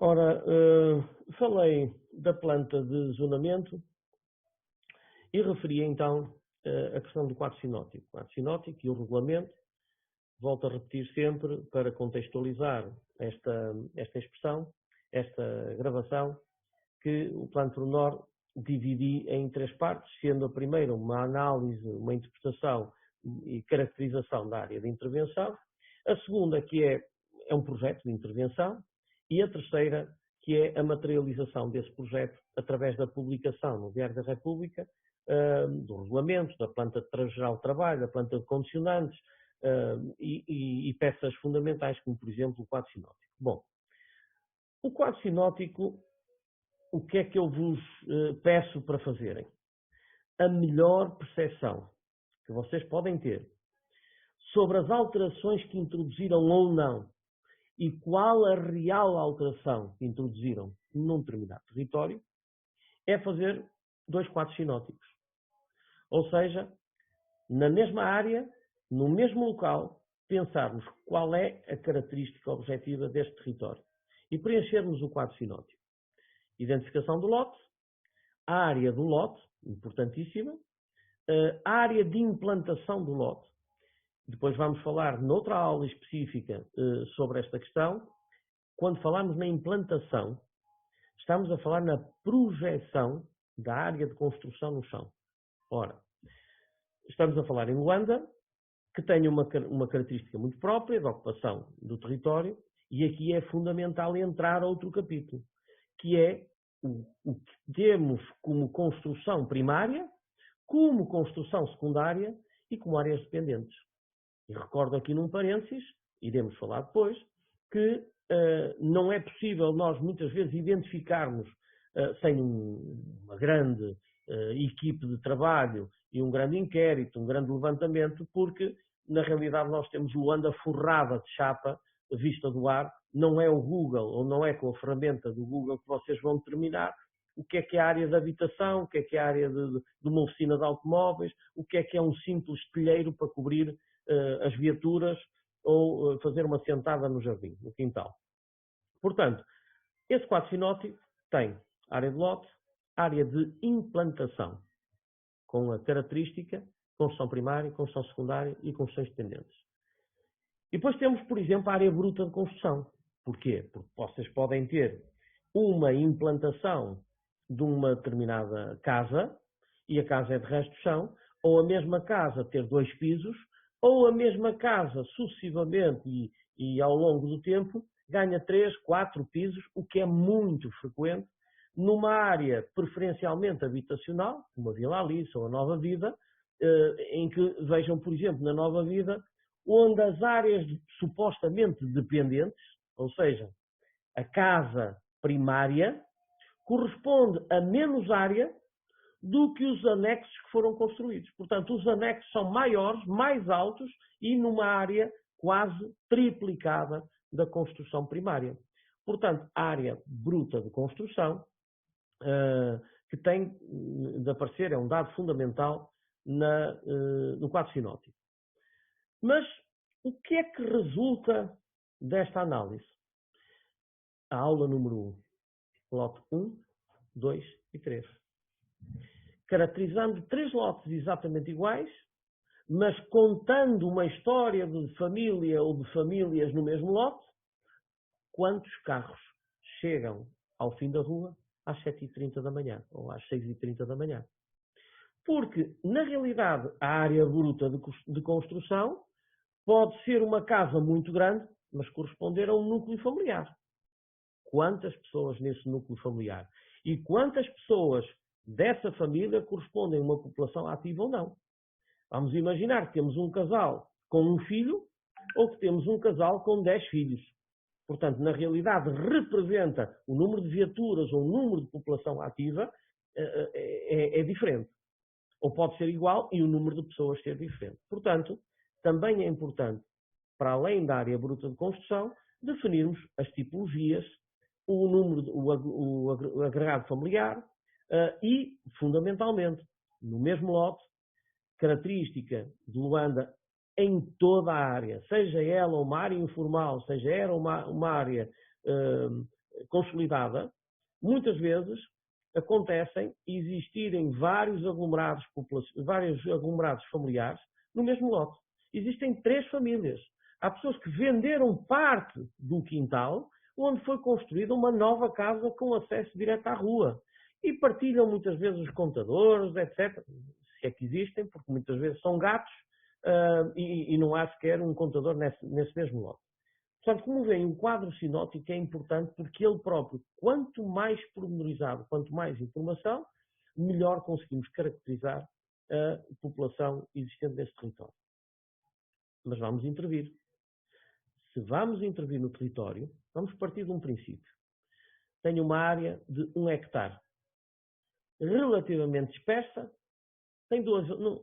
Ora, falei da planta de zonamento e referi então a questão do quadro sinótico. O quadro sinótico e o regulamento, volto a repetir sempre para contextualizar esta expressão, esta gravação, que o plano pormenor dividi em três partes, sendo a primeira uma análise, uma interpretação e caracterização da área de intervenção, a segunda que é um projeto de intervenção e a terceira que é a materialização desse projeto através da publicação no Diário da República, do regulamento, da planta geral de trabalho, da planta de condicionantes e peças fundamentais, como por exemplo o quadro sinótico. Bom, o quadro sinótico, o que é que eu vos peço para fazerem? A melhor percepção que vocês podem ter sobre as alterações que introduziram ou não e qual a real alteração que introduziram num determinado território é fazer dois quadros sinóticos. Ou seja, na mesma área, no mesmo local, pensarmos qual é a característica objetiva deste território e preenchermos o quadro sinótico. Identificação do lote, a área do lote, importantíssima, a área de implantação do lote. Depois vamos falar noutra aula específica sobre esta questão. Quando falamos na implantação, estamos a falar na projeção da área de construção no chão. Ora, estamos a falar em Luanda, que tem uma característica muito própria da ocupação do território, e aqui é fundamental entrar a outro capítulo, que é o que temos como construção primária, como construção secundária e como áreas dependentes. E recordo aqui num parênteses, iremos falar depois, que não é possível nós muitas vezes identificarmos sem uma grande equipe de trabalho e um grande inquérito, um grande levantamento, porque na realidade nós temos Luanda forrada de chapa vista do ar, não é o Google ou não é com a ferramenta do Google que vocês vão determinar o que é a área de habitação, o que é a área de uma oficina de automóveis, o que é um simples telheiro para cobrir as viaturas ou fazer uma sentada no jardim, no quintal. Portanto, esse quadro sinótico tem área de lote, área de implantação, com a característica construção primária, construção secundária e construções dependentes. E depois temos, por exemplo, a área bruta de construção. Porquê? Porque vocês podem ter uma implantação de uma determinada casa, e a casa é de resto de chão, ou a mesma casa ter dois pisos, ou a mesma casa sucessivamente e ao longo do tempo ganha 3, 4 pisos, o que é muito frequente numa área preferencialmente habitacional, como a Vila Alice ou a Nova Vida, em que vejam, por exemplo, na Nova Vida, onde as áreas supostamente dependentes, ou seja, a casa primária, corresponde a menos área do que os anexos que foram construídos. Portanto, os anexos são maiores, mais altos e numa área quase triplicada da construção primária. Portanto, a área bruta de construção, que tem de aparecer, é um dado fundamental no quadro sinótico. Mas o que é que resulta desta análise? A aula número 1, lote 1, 2 e 3. Caracterizando 3 lotes exatamente iguais, mas contando uma história de família ou de famílias no mesmo lote, quantos carros chegam ao fim da rua às 7h30 da manhã ou às 6h30 da manhã? Porque, na realidade, a área bruta de construção pode ser uma casa muito grande, mas corresponder a um núcleo familiar. Quantas pessoas nesse núcleo familiar? E quantas pessoas dessa família correspondem a uma população ativa ou não? Vamos imaginar que temos um casal com um filho ou que temos um casal com 10 filhos. Portanto, na realidade, representa o número de viaturas ou o número de população ativa é diferente. Ou pode ser igual e o número de pessoas ser diferente. Portanto, também é importante, para além da área bruta de construção, definirmos as tipologias, o número, o agregado familiar e, fundamentalmente, no mesmo lote, característica de Luanda em toda a área, seja ela uma área informal, seja ela uma área consolidada, muitas vezes acontecem existirem vários aglomerados familiares no mesmo lote. Existem 3 famílias. Há pessoas que venderam parte do quintal onde foi construída uma nova casa com acesso direto à rua. E partilham muitas vezes os contadores, etc. Se é que existem, porque muitas vezes são gatos e não há sequer um contador nesse mesmo lote. Portanto, como veem, o quadro sinótico é importante porque ele próprio, quanto mais pormenorizado, quanto mais informação, melhor conseguimos caracterizar a população existente nesse território. Mas vamos intervir. Se vamos intervir no território, vamos partir de um princípio. Tenho uma área de 1 hectare, relativamente dispersa, tem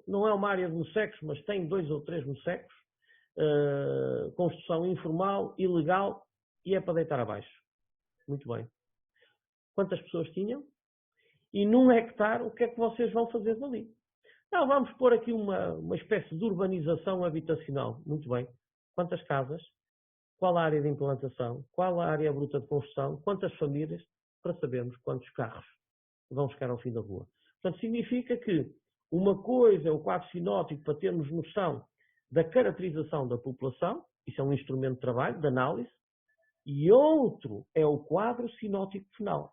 não é uma área de mosecos, mas tem 2 ou 3 mosecos, construção informal, ilegal, e é para deitar abaixo. Muito bem. Quantas pessoas tinham? E num hectare, o que é que vocês vão fazer dali? Não, vamos pôr aqui uma espécie de urbanização habitacional. Muito bem. Quantas casas? Qual a área de implantação? Qual a área bruta de construção? Quantas famílias? Para sabermos quantos carros vão chegar ao fim da rua. Portanto, significa que uma coisa é o quadro sinótico para termos noção da caracterização da população, isso é um instrumento de trabalho, de análise, e outro é o quadro sinótico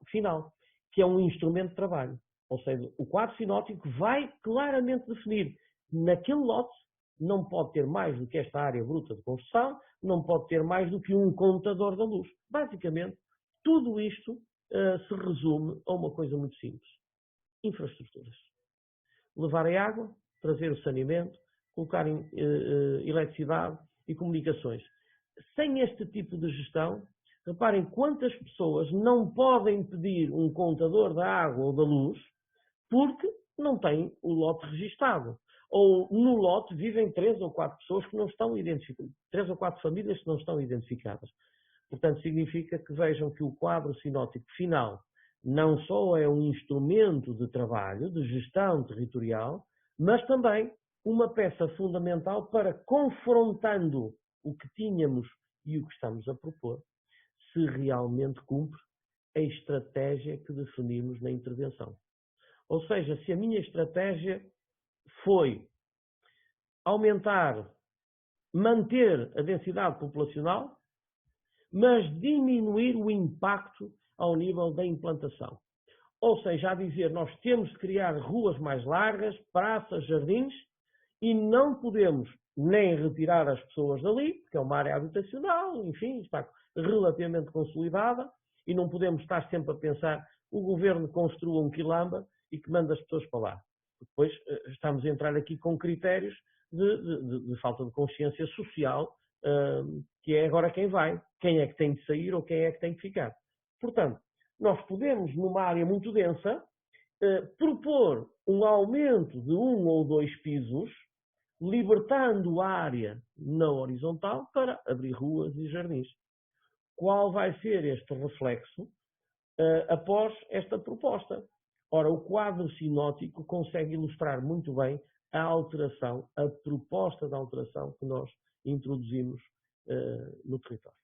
final, que é um instrumento de trabalho. Ou seja, o quadro sinótico vai claramente definir naquele lote não pode ter mais do que esta área bruta de construção, não pode ter mais do que um contador da luz. Basicamente, tudo isto se resume a uma coisa muito simples. Infraestruturas. Levar a água, trazer o saneamento, colocar eletricidade e comunicações. Sem este tipo de gestão, reparem quantas pessoas não podem pedir um contador da água ou da luz porque não têm o lote registado. Ou no lote vivem 3 ou 4 pessoas que não estão identificadas, 3 ou 4 famílias que não estão identificadas. Portanto, significa que vejam que o quadro sinótico final não só é um instrumento de trabalho, de gestão territorial, mas também uma peça fundamental para, confrontando o que tínhamos e o que estamos a propor, se realmente cumpre a estratégia que definimos na intervenção. Ou seja, se a minha estratégia foi aumentar, manter a densidade populacional, mas diminuir o impacto ao nível da implantação. Ou seja, a dizer, nós temos de criar ruas mais largas, praças, jardins, e não podemos nem retirar as pessoas dali, porque é uma área habitacional, enfim, está relativamente consolidada, e não podemos estar sempre a pensar o governo construa um quilamba e que manda as pessoas para lá. Depois estamos a entrar aqui com critérios de falta de consciência social, que é agora quem vai, quem é que tem de sair ou quem é que tem de ficar. Portanto, nós podemos, numa área muito densa, propor um aumento de 1 ou 2 pisos, libertando a área na horizontal para abrir ruas e jardins. Qual vai ser este reflexo após esta proposta? Ora, o quadro sinótico consegue ilustrar muito bem a alteração, a proposta de alteração que nós introduzimos no território.